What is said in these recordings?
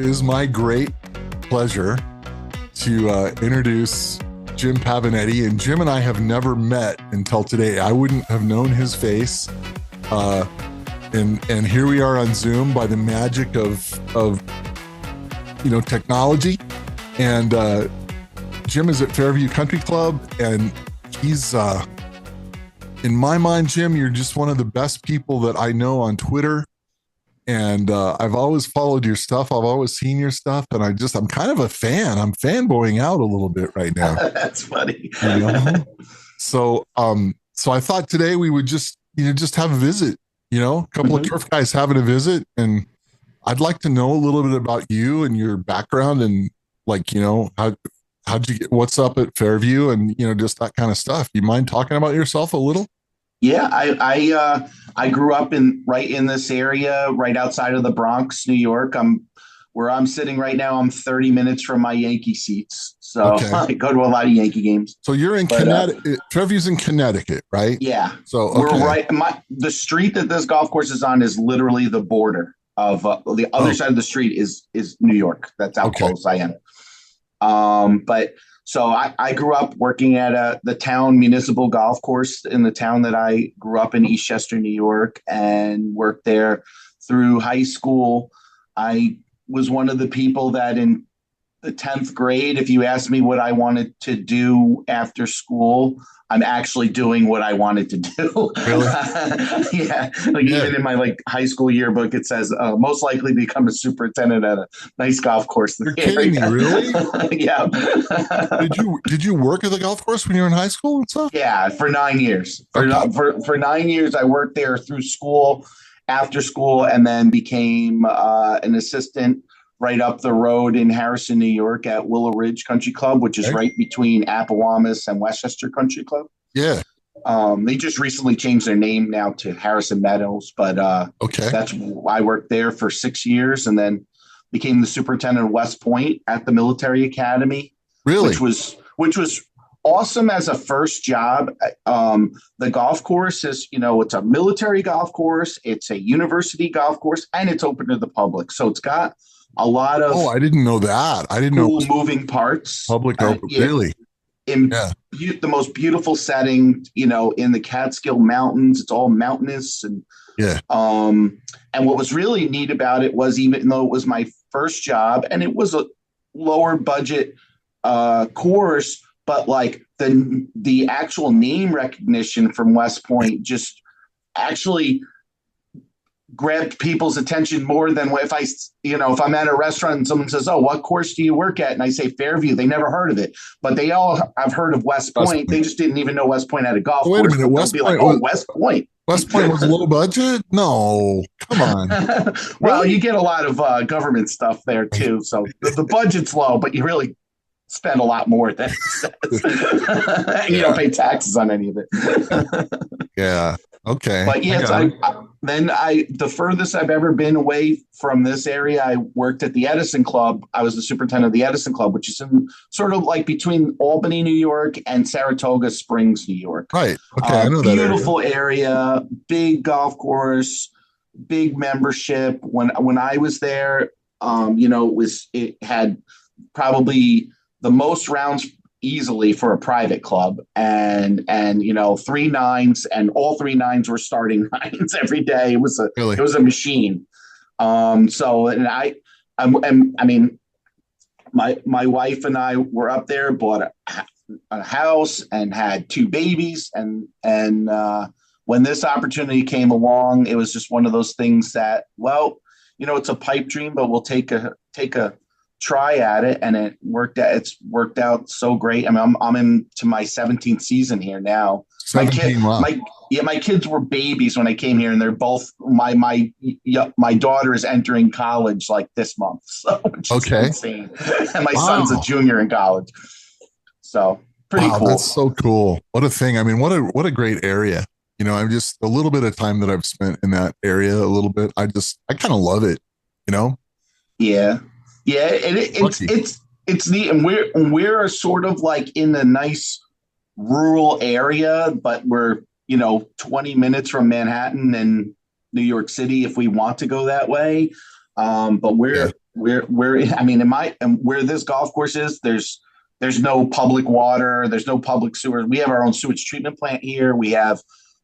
is my great pleasure to introduce Jim Pavonetti. And Jim and I have never met until today. I wouldn't have known his face. And here we are on Zoom by the magic of technology. And Jim is at Fairview Country Club, and he's in my mind, Jim, you're just one of the best people that I know on Twitter. And I've always followed your stuff. I've always seen your stuff. And I'm kind of a fan. I'm fanboying out a little bit right now. That's funny. So I thought today we would just have a visit, a couple of turf guys having a visit. And I'd like to know a little bit about you and your background and how'd you get, what's up at Fairview and, just that kind of stuff. You mind talking about yourself a little? Yeah, I grew up right in this area, right outside of the Bronx, New York. Where I'm sitting right now. I'm 30 minutes from my Yankee seats, so okay. I go to a lot of Yankee games. So you're in Connecticut. Fairview's in Connecticut, right? Yeah. So okay. We're right. The street that this golf course is on is literally the border of the other side of the street is New York. That's how close I am. But. So I grew up working at the town municipal golf course in the town that I grew up in, Eastchester, New York, and worked there through high school. I was one of the people that in the 10th grade, if you asked me what I wanted to do after school, I'm actually doing what I wanted to do. Really? Yeah. Even in my high school yearbook, it says most likely become a superintendent at a nice golf course. You're kidding me, really? Yeah. Did you work at the golf course when you were in high school and stuff? Yeah, for 9 years. For 9 years, I worked there through school, after school, and then became an assistant right up the road in Harrison, New York at Willow Ridge Country Club, which is right between Appowamus and Westchester Country Club. Yeah. They just recently changed their name now to Harrison Meadows, but that's I worked there for 6 years and then became the superintendent of West Point at the military academy. Really? Which was awesome as a first job. The golf course is, it's a military golf course, it's a university golf course, and it's open to the public. So it's got a lot of I didn't know that. I didn't know moving parts. Public open, really. In the most beautiful setting, in the Catskill Mountains. It's all mountainous and and what was really neat about it was, even though it was my first job and it was a lower budget course, but the actual name recognition from West Point just actually grabbed people's attention more than if I'm at a restaurant and someone says, "Oh, what course do you work at?" and I say Fairview, they never heard of it, but they all have heard of West Point. They just didn't even know West Point had a golf course. Wait a minute, West Point West Point was low budget? No, come on. Well, you get a lot of government stuff there too, so the budget's low, but you really spend a lot more than it says. You don't pay taxes on any of it. Yeah. Okay. But yes, the furthest I've ever been away from this area, I worked at the Edison Club. I was the superintendent of the Edison Club, which is in sort of between Albany, New York, and Saratoga Springs, New York. Right. Okay. I know that beautiful area, big golf course, big membership. When I was there, it had probably the most rounds easily for a private club, and 3 nines, and all 3 nines were starting nines every day. It was a machine. My wife and I were up there, bought a house and had 2 babies, and when this opportunity came along, it was just one of those things that, it's a pipe dream, but we'll take a try at it, and it's worked out so great. I mean, I'm into my 17th season here now. My kids were babies when I came here, and they're both my daughter is entering college this month, so which is insane. And my son's a junior in college, so pretty cool. That's so cool. What a thing. I mean, what a great area. I'm just a little bit of time that I've spent in that area a little bit. I kind of love it. Yeah. Yeah, it's neat, and we're sort of in a nice rural area, but we're 20 minutes from Manhattan and New York City if we want to go that way. But we're I mean, where this golf course is, there's no public water, there's no public sewer. We have our own sewage treatment plant here. We have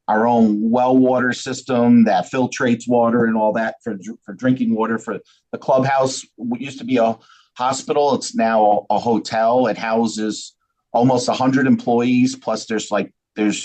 our own well water system that filtrates water and all that for drinking water. For the clubhouse, what used to be a hospital, it's now a hotel. It houses almost 100 employees. Plus, there's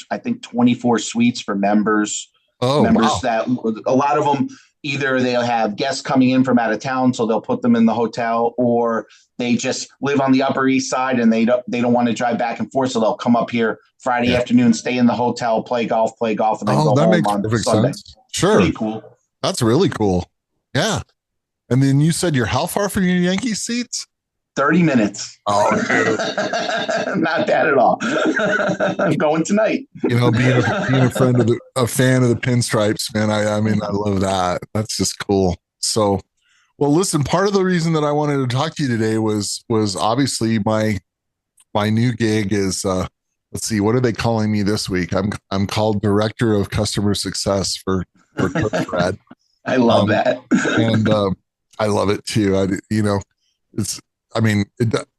I think 24 suites for members. Oh, Members wow. that a lot of them either they'll have guests coming in from out of town, so they'll put them in the hotel, or they just live on the Upper East Side and they don't want to drive back and forth, so they'll come up here Friday Yeah. afternoon, stay in the hotel, play golf, and then Oh, go that home makes on perfect Sunday. sense. Sure. Pretty cool. That's really cool. Yeah. And then you said you're how far from your Yankee seats? 30 minutes. Oh, not bad at all. I'm going tonight. being a friend of a fan of the pinstripes, man. I mean, I love that. That's just cool. So, well, listen, part of the reason that I wanted to talk to you today was obviously my new gig is let's see, what are they calling me this week? I'm called Director of Customer Success for turfRad. I love that. And I love it too. It's I mean,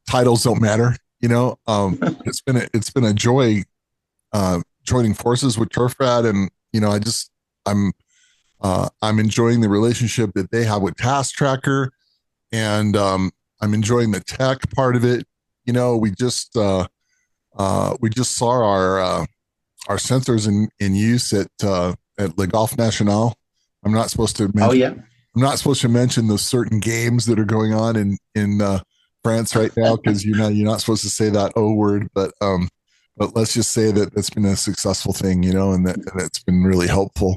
titles don't matter. It's been a joy joining forces with turfRad, and I'm enjoying the relationship that they have with Task Tracker, and I'm enjoying the tech part of it. We just saw our sensors in use at Le Golf National. I'm not supposed to mention. Oh yeah. I'm not supposed to mention the certain games that are going on in France right now, because you're not supposed to say that O word, but let's just say that it's been a successful thing, and that it's been really helpful.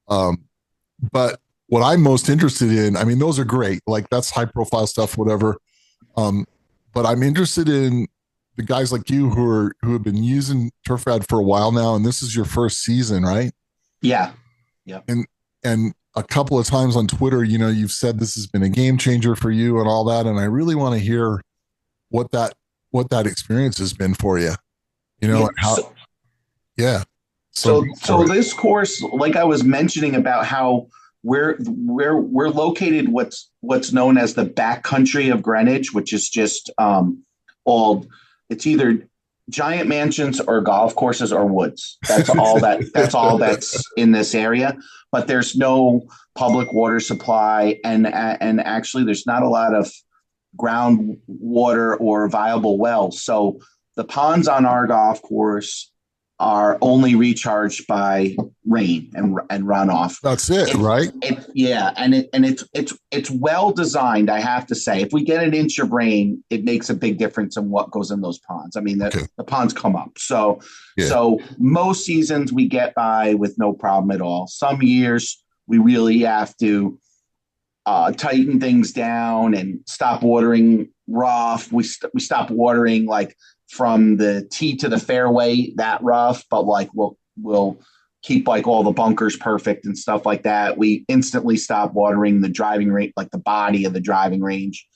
But what I'm most interested in, I mean, those are great, like that's high profile stuff, whatever. But I'm interested in the guys like you who have been using turfRad for a while now, and this is your first season, right? Yeah. Yeah. And a couple of times on Twitter, you've said this has been a game changer for you and all that. And I really want to hear what that experience has been for you, Yeah. and how, yeah. So this course, like I was mentioning about how we're located what's known as the back country of Greenwich, which is just it's either giant mansions or golf courses or woods. That's all that's in this area. But there's no public water supply, and actually there's not a lot of groundwater or viable wells. So the ponds on our golf course are only recharged by rain and runoff. That's it, right? Yeah, and it's well designed, I have to say. If we get an inch of rain, it makes a big difference in what goes in those ponds. I mean, the ponds come up. So most seasons we get by with no problem at all. Some years we really have to tighten things down and stop watering rough. We stop watering like from the tee to the fairway that rough, but like we'll keep like all the bunkers perfect and stuff like that. We instantly stop watering the driving range, like the body of the driving range.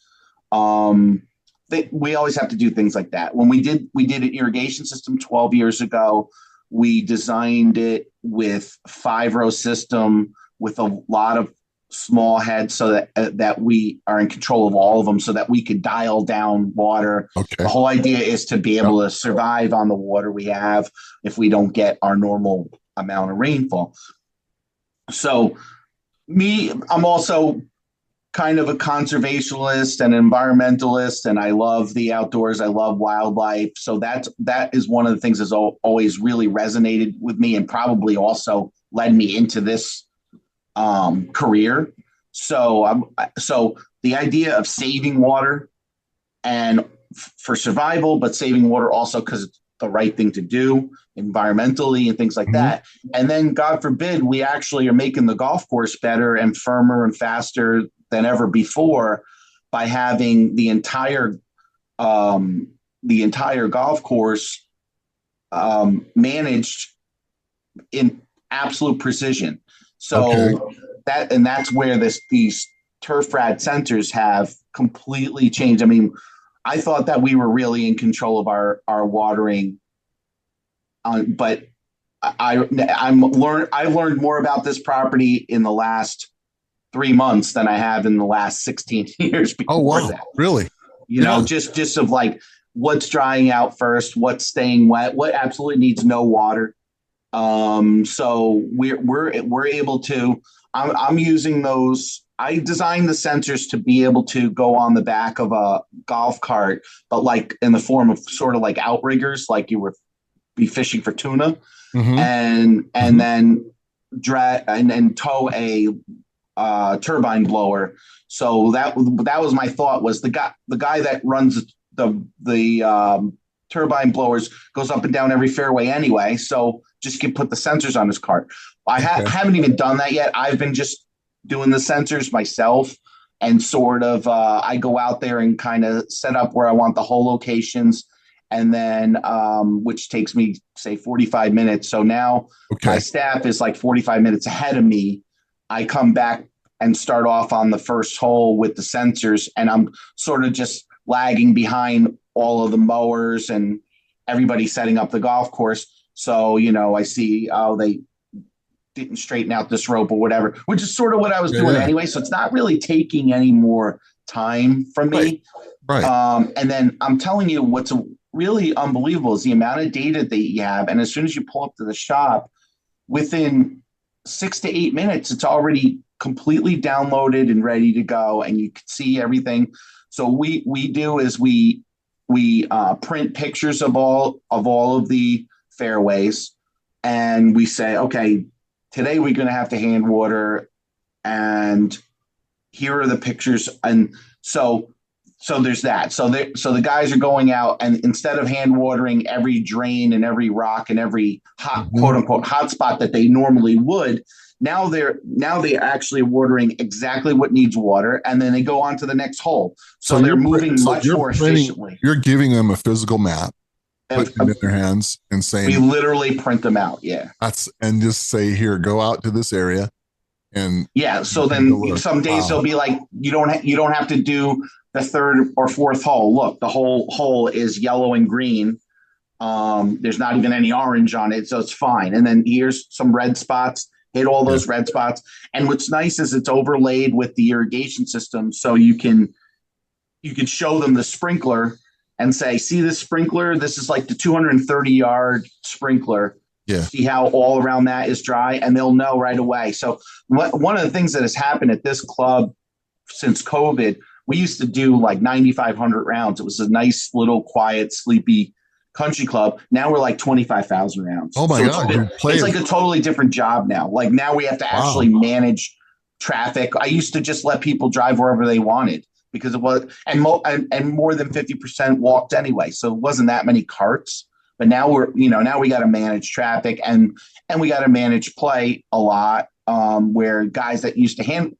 We always have to do things like that. When we did an irrigation system 12 years ago, we designed it with 5-row system with a lot of small heads, so that we are in control of all of them, so that we could dial down water. Okay. The whole idea is to be able to survive on the water we have if we don't get our normal amount of rainfall. So I'm also kind of a conservationist and environmentalist, and I love the outdoors. I love wildlife. So that is one of the things that's always really resonated with me, and probably also led me into this career. So the idea of saving water and for survival, but saving water also because it's the right thing to do environmentally and things like that. And then God forbid, we actually are making the golf course better and firmer and faster than ever before by having the entire golf course managed in absolute precision. So that's where these turfRad sensors have completely changed. I mean, I thought that we were really in control of our watering, but I've learned more about this property in the last 3 months than I have in the last 16 years Oh, before wow. that. Really? You know, Yeah. just of like what's drying out first, what's staying wet, what absolutely needs no water. So we're able to. I'm using those. I designed the sensors to be able to go on the back of a golf cart, but like in the form of sort of like outriggers, like you would be fishing for tuna, Mm-hmm. and Mm-hmm. then drag and tow a turbine blower. So that was my thought, was the guy that runs the turbine blowers goes up and down every fairway anyway. So just can put the sensors on his cart. Okay. Haven't even done that yet. I've been just doing the sensors myself, and sort of I go out there and kind of set up where I want the hole locations, and then which takes me say 45 minutes. So now my Okay. staff is like 45 minutes ahead of me. I come back and start off on the first hole with the sensors, and I'm sort of just lagging behind all of the mowers and everybody setting up the golf course. So, I see, oh, they didn't straighten out this rope or whatever, which is sort of what I was Yeah. doing Yeah. anyway. So it's not really taking any more time from Right. me. Right. And then I'm telling you, what's really unbelievable is the amount of data that you have. And as soon as you pull up to the shop, within 6 to 8 minutes, it's already completely downloaded and ready to go, and you can see everything. So we do is we print pictures of all of the fairways, and we say, okay, today we're going to have to hand water, and here are the pictures, and so there's that. So the guys are going out, and instead of hand watering every drain and every rock and every hot Mm-hmm. quote unquote hot spot that they normally would, now they're actually watering exactly what needs water, and then they go on to the next hole. So they're moving much more efficiently. You're giving them a physical map, And putting it in their hands, and we saying literally print them out. Yeah. and just say, here, go out to this area, and Yeah. So take a then look. some days Wow. they'll be like, you don't have to do the third or fourth hole. Look, the whole hole is yellow and green. There's not even any orange on it, so it's fine. And then here's some red spots. Hit all Yeah. those red spots. And what's nice is it's overlaid with the irrigation system, so you can show them the sprinkler and say, see this sprinkler? This is like the 230-yard sprinkler. Yeah. See how all around that is dry, and they'll know right away. So one of the things that has happened at this club since COVID, we used to do like 9,500 rounds. It was a nice little quiet, sleepy country club. Now we're like 25,000 rounds. Oh my So God. it's like a totally different job now. Like now we have to actually manage traffic. I used to just let people drive wherever they wanted because it was, and more than 50% walked anyway. So it wasn't that many carts. But now now we got to manage traffic, and we got to manage play a lot. Where guys that used to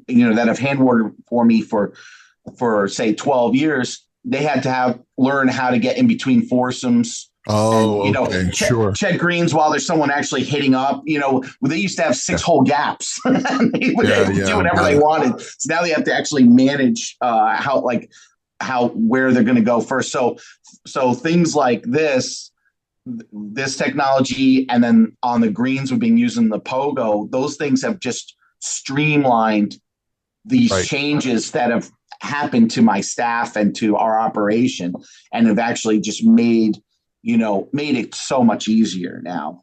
that have hand watered for me for say 12 years, they had to learn how to get in between foursomes. Oh, and, okay, sure. Check greens while there's someone actually hitting up. They used to have 6-hole gaps. They would do whatever they wanted. So now they have to actually manage where they're going to go first. So things like this technology, and then on the greens we've been using the Pogo. Those things have just streamlined these changes that have happened to my staff and to our operation, and have actually just made it so much easier now.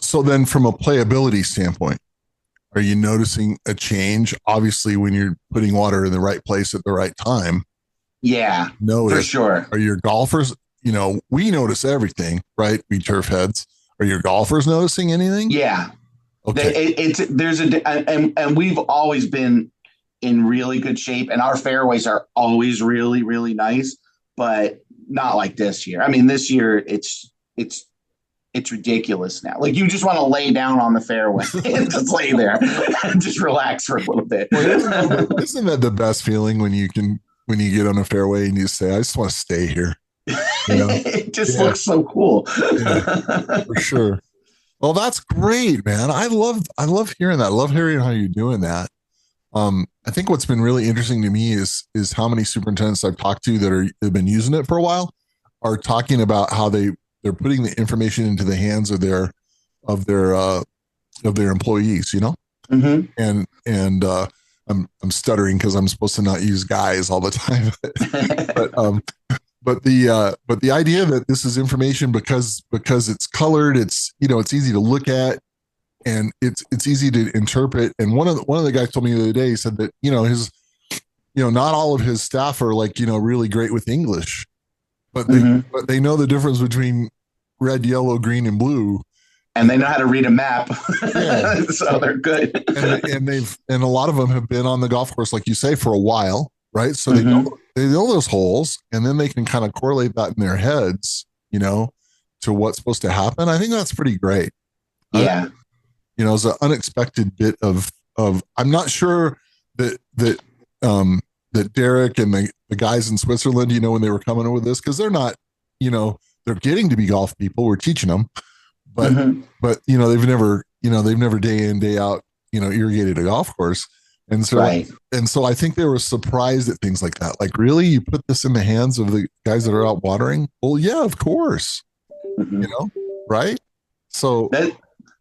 So then from a playability standpoint, are you noticing a change? Obviously, when you're putting water in the right place at the right time. Yeah, for sure. Are your golfers, we notice everything, right? We turf heads. Are your golfers noticing anything? Yeah. Okay. And we've always been in really good shape, and our fairways are always really, really nice, but not like this year. I mean, this year it's ridiculous now. Like you just want to lay down on the fairway and just lay there and just relax for a little bit. Well, isn't that the best feeling when you get on a fairway and you say, I just want to stay here? It just looks so cool. For sure. Well, that's great, man. I love hearing that. I love hearing how you're doing that. I think what's been really interesting to me is how many superintendents I've talked to that have been using it for a while are talking about how they're putting the information into the hands of their employees, Mm-hmm. I'm stuttering because I'm supposed to not use guys all the time. But the idea that this is information because it's colored, it's it's easy to look at, and it's easy to interpret. And one of the guys told me the other day, he said that his not all of his staff are like really great with English, but they know the difference between red, yellow, green, and blue. And they know how to read a map. Yeah. So they're good. and a lot of them have been on the golf course, like you say, for a while, right? So Mm-hmm. they know those holes, and then they can kind of correlate that in their heads, to what's supposed to happen. I think that's pretty great. Yeah. It's an unexpected bit of I'm not sure that Derek and the guys in Switzerland, when they were coming up with this, because they're not, they're getting to be golf people. We're teaching them, but Mm-hmm. they've never day in, day out, irrigated a golf course. And so, Right. I think they were surprised at things like that. Like, really, you put this in the hands of the guys that are out watering? Well, yeah, of course, Mm-hmm. right? So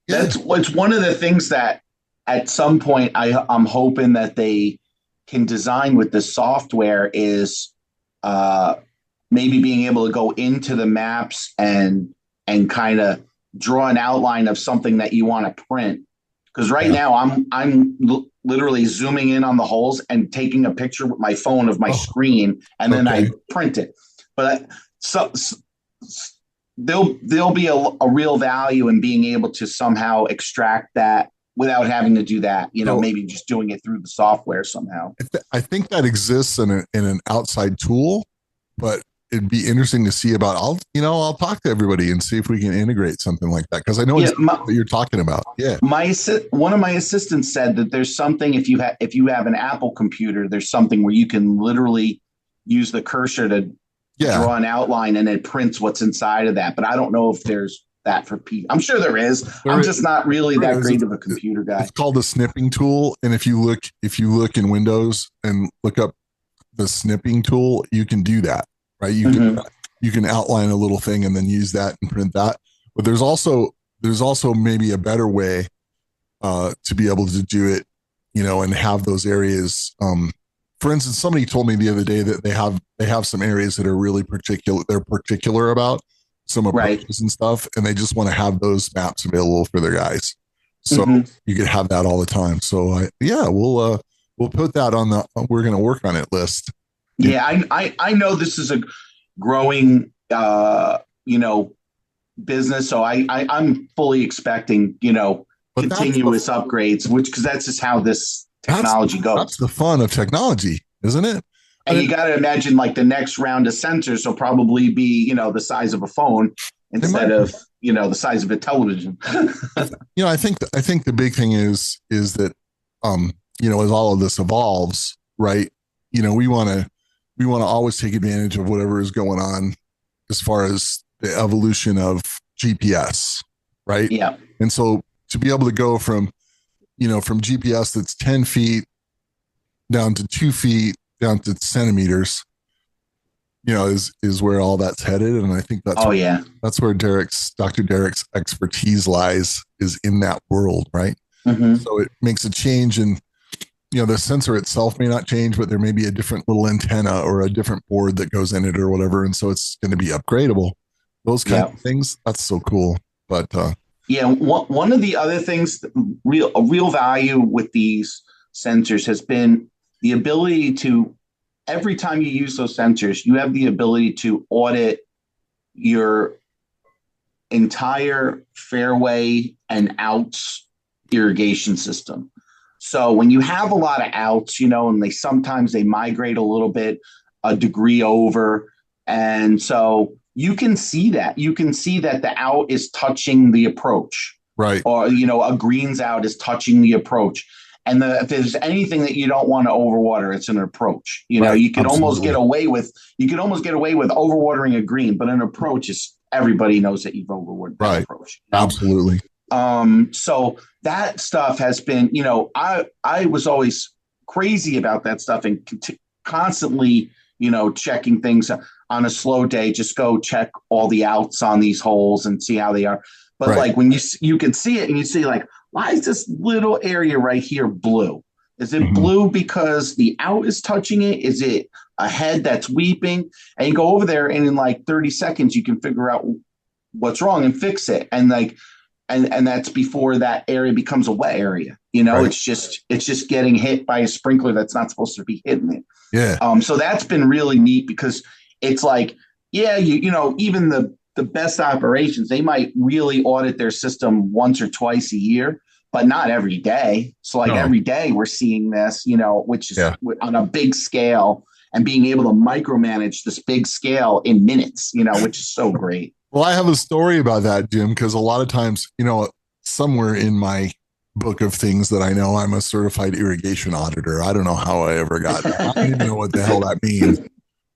That's what's one of the things that at some point I'm hoping that they can design with the software is maybe being able to go into the maps and kind of draw an outline of something that you want to print. Because right now I'm literally zooming in on the holes and taking a picture with my phone of my screen, and then I print it. But there'll be a real value in being able to somehow extract that without having to do that, maybe just doing it through the software somehow. I think that exists in an outside tool, but it'd be interesting to see about. I'll talk to everybody and see if we can integrate something like that, because I know what you're talking about. Yeah, one of my assistants said that there's something, if you have an Apple computer, there's something where you can literally use the cursor to draw an outline, and it prints what's inside of that. But I don't know if there's that for people. I'm sure there is. I'm just not really that great of a computer guy. It's called the snipping tool, and if you look in Windows and look up the snipping tool, you can do that, right? You can outline a little thing and then use that and print that. But there's also maybe a better way to be able to do it, and have those areas. For instance, somebody told me the other day that they have some areas that are really particular about some approaches and stuff, and they just want to have those maps available for their guys. So you could have that all the time. So we'll put that on we're going to work on it list. Yeah, I know this is a growing business, so I'm fully expecting continuous upgrades, because that's just how this technology goes. That's the fun of technology, isn't it? And you got to imagine, like, the next round of sensors will probably be, the size of a phone instead of, the size of a television. I think the big thing is that, as all of this evolves, right? We want to always take advantage of whatever is going on as far as the evolution of GPS, right? Yeah. And so to be able to go from GPS that's 10 feet down to 2 feet, down to centimeters, is where all that's headed. And I think that's where Dr. Derek's expertise lies, is in that world, right? Mm-hmm. So it makes a change, and the sensor itself may not change, but there may be a different little antenna or a different board that goes in it or whatever, and so it's going to be upgradable. Those kind of things, that's so cool. But one of the other things, real value with these sensors has been the ability to, every time you use those sensors, you have the ability to audit your entire fairway and outs irrigation system. So when you have a lot of outs, and sometimes they migrate a little bit, a degree over, and so you can see that. You can see that the out is touching the approach. Right. Or, a greens out is touching the approach. And if there's anything that you don't want to overwater, it's an approach. You can almost get away with overwatering a green, but an approach is, everybody knows that you've overwatered that approach. Absolutely. So that stuff has been, I was always crazy about that stuff, and constantly, checking things on a slow day. Just go check all the outs on these holes and see how they are. But like when you can see it and you see like, why is this little area right here blue? Is it Mhm. blue because the out is touching it? Is it a head that's weeping? And you go over there, and in like 30 seconds, you can figure out what's wrong and fix it. And like, and that's before that area becomes a wet area. You know, Right. it's just getting hit by a sprinkler that's not supposed to be hitting it. Yeah. So that's been really neat because it's like, yeah, even the best operations, they might really audit their system once or twice a year, but not every day. So like No. every day we're seeing this, which is Yeah. on a big scale and being able to micromanage this big scale in minutes, which is so great. Well, I have a story about that, Jim, because a lot of times, somewhere in my book of things that I know, I'm a certified irrigation auditor. I don't know how I ever got that. I don't even know what the hell that means.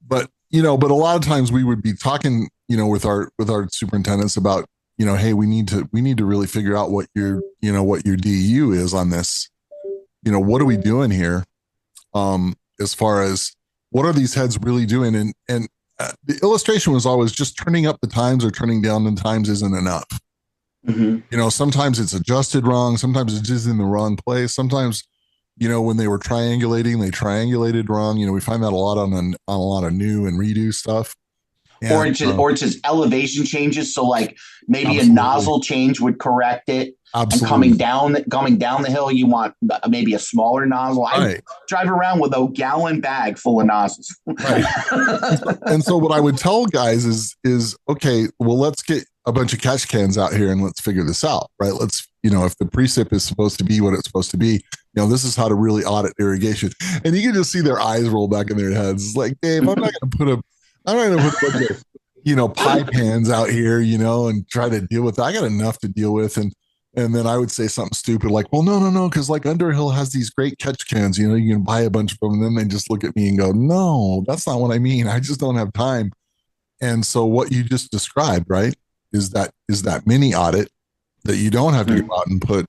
But, but a lot of times we would be talking, with our superintendents about, hey, we need to really figure out what your DU is on this. What are we doing here? As far as what are these heads really doing? And the illustration was always just turning up the times or turning down the times isn't enough. Mm-hmm. Sometimes it's adjusted wrong. Sometimes it's just in the wrong place. Sometimes, when they were triangulating, they triangulated wrong. We find that a lot on a lot of new and redo stuff. Or And it's just elevation changes. So like maybe a absolutely, nozzle change would correct it. And coming absolutely down the hill, you want maybe a smaller nozzle. I right, drive around with a gallon bag full of nozzles. right. And so what I would tell guys is okay, well, let's get a bunch of catch cans out here and let's figure this out, right? Let's, if the precip is supposed to be what it's supposed to be, this is how to really audit irrigation. And you can just see their eyes roll back in their heads. It's like, Dave, I'm not gonna put a bunch of, pie pans out here, and try to deal with that. I got enough to deal with. And then I would say something stupid like, well, no, because like Underhill has these great catch cans, you can buy a bunch of them. And then they just look at me and go, no, that's not what I mean. I just don't have time. And so what you just described, right, is that mini audit that you don't have to go out and put,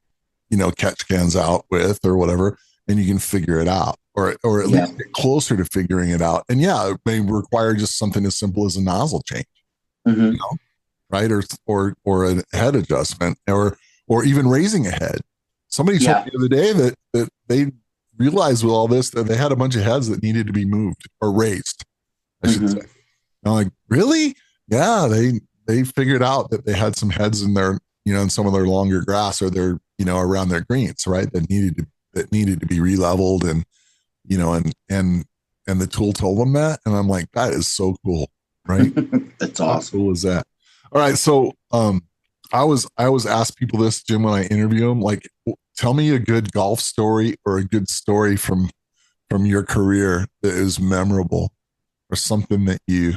catch cans out with or whatever, and you can figure it out or at Yeah. least get closer to figuring it out. And yeah, it may require just something as simple as a nozzle change, Mm-hmm. right? Or a head adjustment or even raising a head. Somebody told Yeah. me the other day that they realized with all this that they had a bunch of heads that needed to be moved or raised, I should say. Mm-hmm. And I'm like, really? Yeah, they figured out that they had some heads in their, in some of their longer grass or their, around their greens, right? That needed to be re-leveled and, and the tool told them that. And I'm like, that is so cool, right? That's How awesome. cool is that? All right. So I always ask people this, Jim, when I interview them, like, tell me a good golf story or a good story from your career that is memorable or something that you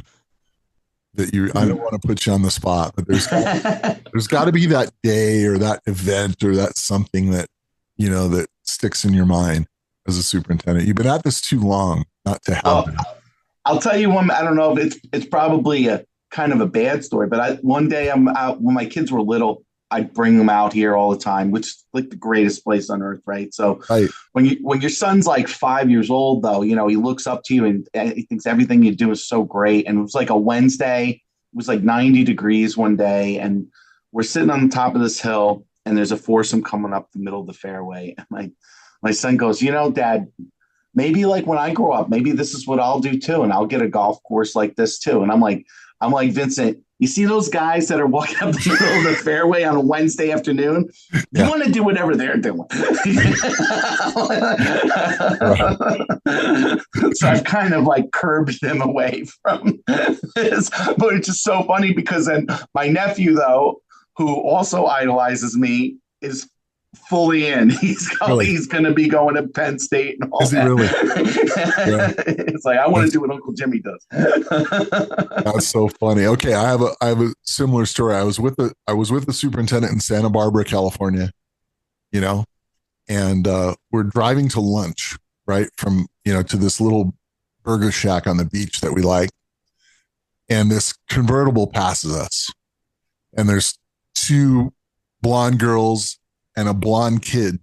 I don't want to put you on the spot, but there's got to be that day or that event or that something that that sticks in your mind as a superintendent. You've been at this too long not to have Well, that. I'll tell you one. I don't know if it's probably a kind of a bad story, but one day I'm out when my kids were little. I'd bring them out here all the time, which is like the greatest place on earth, right? So Right. when your son's like 5 years old, though, he looks up to you and he thinks everything you do is so great. And it was like a Wednesday. It was like 90 degrees one day, and we're sitting on the top of this hill, and there's a foursome coming up the middle of the fairway. And my son goes, Dad, maybe like when I grow up, maybe this is what I'll do too, and I'll get a golf course like this too. And I'm like, Vincent, you see those guys that are walking up the middle of the fairway on a Wednesday afternoon? You Yeah. want to do whatever they're doing. So I've kind of like curbed them away from this, but it's just so funny because then my nephew, though, who also idolizes me, is fully in. Really? He's going to be going to Penn State and all Is he that. really? Yeah. It's like I want to do what Uncle Jimmy does. That's so funny. Okay, I have a similar story. I was with the superintendent in Santa Barbara, California, you know, and we're driving to lunch, right? From, to this little burger shack on the beach that we like. And this convertible passes us. And there's two blonde girls and a blonde kid,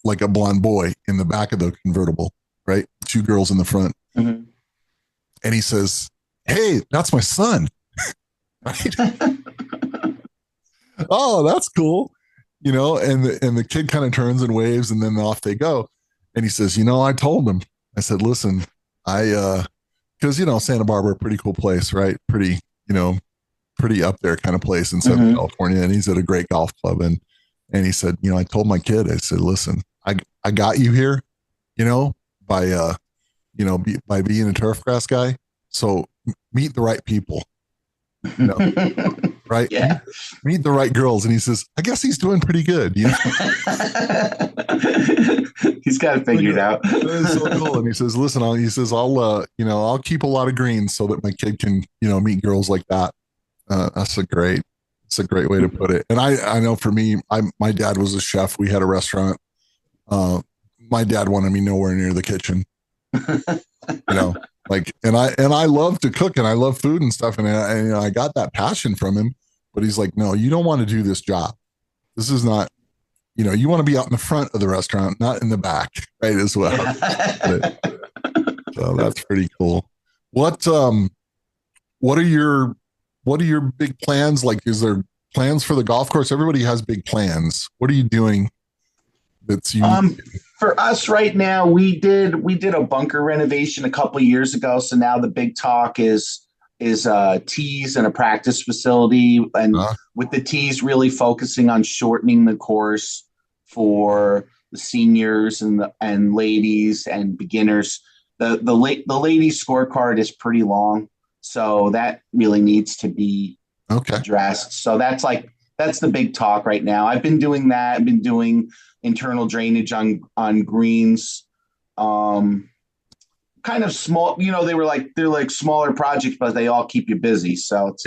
like a blonde boy in the back of the convertible, right? Two girls in the front. Mm-hmm. And he says, "Hey, that's my son." Right? Oh, that's cool. and the kid kind of turns and waves, and then off they go. And he says, I told him, I said, listen, because, Santa Barbara, pretty cool place, right? Pretty, pretty up there kind of place in Southern California. And he's at a great golf club. And he said, I told my kid, I said, listen, I got you here, by, by being a turfgrass guy. So meet the right people, right? Yeah. Meet the right girls. And he says, I guess he's doing pretty good. He's got it figured out. It's so cool. And he says, listen, I'll keep a lot of greens so that my kid can, meet girls like that. It's a great way to put it. And I know for me, my dad was a chef. We had a restaurant. My dad wanted me nowhere near the kitchen, and I love to cook and I love food and stuff. And I got that passion from him, but he's like, no, you don't want to do this job. This is not, you want to be out in the front of the restaurant, not in the back, right? As well. So that's pretty cool. What are your big plans? Like, is there plans for the golf course? Everybody has big plans. What are you doing that's unique? For us right now, we did a bunker renovation a couple of years ago. So now the big talk is tees and a practice facility, and with the tees really focusing on shortening the course for the seniors and ladies and beginners. The ladies scorecard is pretty long, so that really needs to be addressed. So that's the big talk right now. I've been doing that. I've been doing internal drainage on greens, kind of small. They're like smaller projects, but they all keep you busy. So it's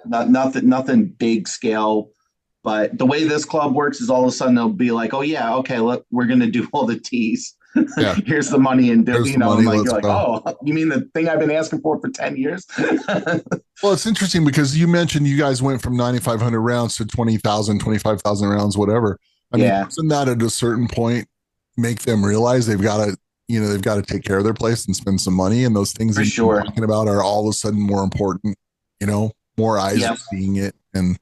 nothing big scale. But the way this club works is all of a sudden they'll be like, oh yeah, okay, look, we're gonna do all the tees. Yeah. Here's the money, and you're like, oh, you mean the thing I've been asking for 10 years? Well, it's interesting because you mentioned you guys went from 9,500 rounds to 20,000, 25,000 rounds, whatever. I mean, doesn't that at a certain point make them realize they've got to take care of their place and spend some money, and those things that you're talking about are all of a sudden more important, more eyes are seeing it and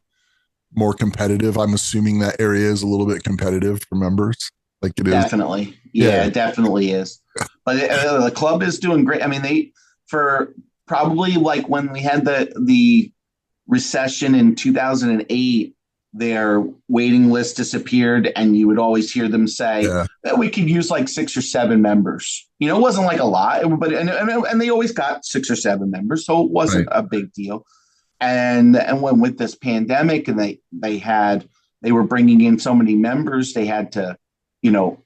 more competitive. I'm assuming that area is a little bit competitive for members. Like it is. Definitely. Yeah, it definitely is. But the club is doing great. I mean, for probably like when we had the recession in 2008, their waiting list disappeared, and you would always hear them say that we could use like 6 or 7 members. It wasn't like a lot, but and they always got 6 or 7 members, so it wasn't a big deal. And when with this pandemic, and they were bringing in so many members, they had to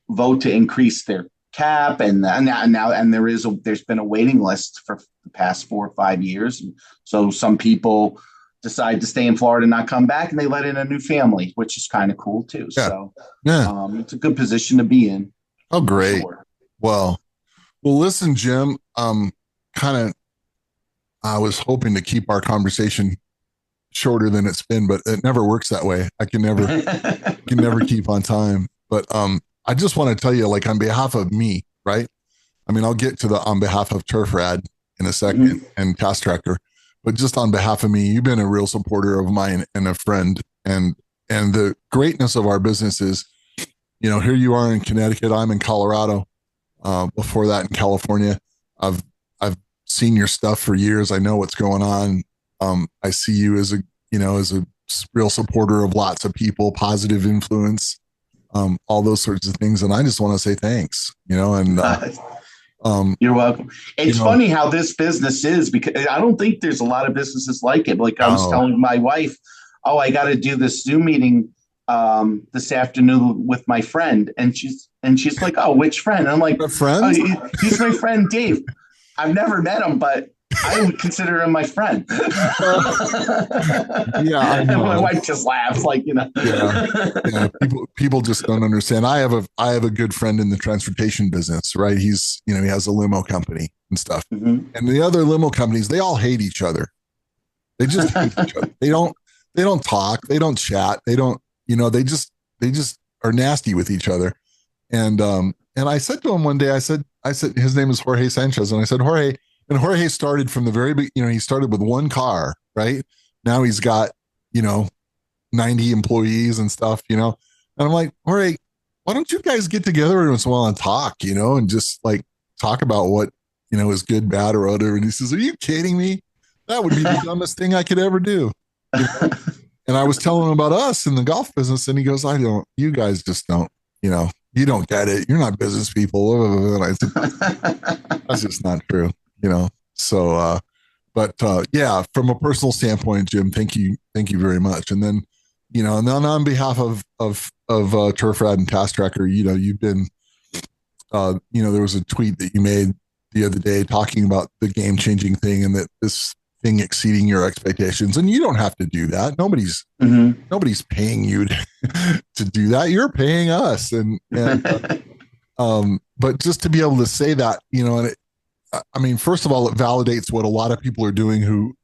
vote to increase their cap, and there's been a waiting list for the past 4 or 5 years. And so some people decide to stay in Florida and not come back, and they let in a new family, which is kind of cool too. Yeah. So it's a good position to be in. Oh, great. Sure. Well, listen, Jim, I was hoping to keep our conversation shorter than it's been, but it never works that way. I can never keep on time. But I just want to tell you, like, on behalf of me, right? I mean, I'll get to on behalf of turfRad in a second and Task Tracker, but just on behalf of me, you've been a real supporter of mine and a friend. And the greatness of our business is, here you are in Connecticut, I'm in Colorado. Before that, in California, I've seen your stuff for years. I know what's going on. I see you as a real supporter of lots of people, positive influence. All those sorts of things. And I just want to say thanks, and you're welcome. It's funny how this business is, because I don't think there's a lot of businesses like it. Like I was telling my wife, I got to do this Zoom meeting this afternoon with my friend. And she's like, oh, which friend? And I'm like, he's my friend, Dave. I've never met him, but I would consider him my friend. Yeah, I know. And my wife just laughs, like, Yeah. People just don't understand. I have a good friend in the transportation business, right? He's, he has a limo company and stuff. Mm-hmm. And the other limo companies, they all hate each other. They just hate each other. They don't talk. They don't chat. They don't, they just are nasty with each other. And I said to him one day, I said, his name is Jorge Sanchez. And I said, Jorge started from the very beginning, he started with one car, right? Now he's got, 90 employees and stuff, And I'm like, all right, why don't you guys get together every once in a while and talk, and just like talk about what, is good, bad, or whatever. And he says, are you kidding me? That would be the dumbest thing I could ever do. You know? And I was telling him about us in the golf business, and he goes, you guys just don't, you don't get it. You're not business people. And I said, that's just not true, So, yeah, from a personal standpoint, Jim, thank you very much. And then, and then on behalf of turfRad and Task Tracker, you've been, there was a tweet that you made the other day talking about the game changing thing and that this thing exceeding your expectations. And you don't have to do that. Nobody's paying you to do that. You're paying us. But just to be able to say that, first of all, it validates what a lot of people are doing who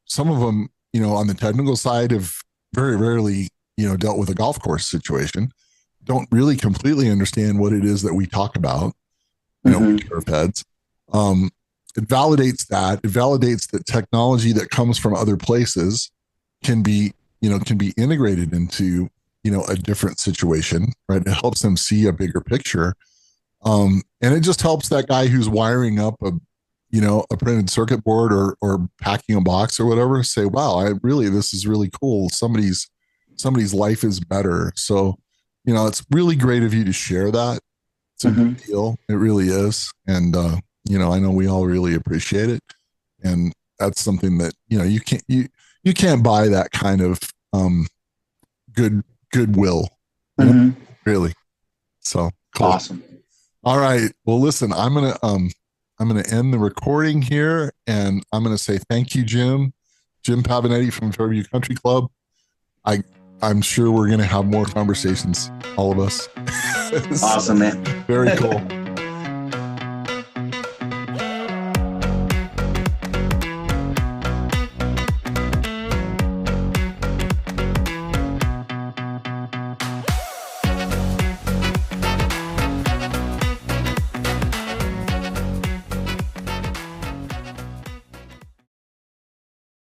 some of them, on the technical side have very rarely, dealt with a golf course situation, don't really completely understand what it is that we talk about, with turf heads. It validates that. It validates that technology that comes from other places can be integrated into, a different situation, right? It helps them see a bigger picture. And it just helps that guy who's wiring up a printed circuit board or packing a box or whatever say, wow, this is really cool. Somebody's life is better. So, it's really great of you to share that. It's a big deal. It really is. And, I know we all really appreciate it. And that's something that, you can't buy that kind of, goodwill, really. So cool. Awesome. All right. Well, listen, I'm going to end the recording here, and I'm going to say thank you, Jim Pavonetti from Fairview Country Club. I'm sure we're going to have more conversations, all of us. Awesome, man. Very cool.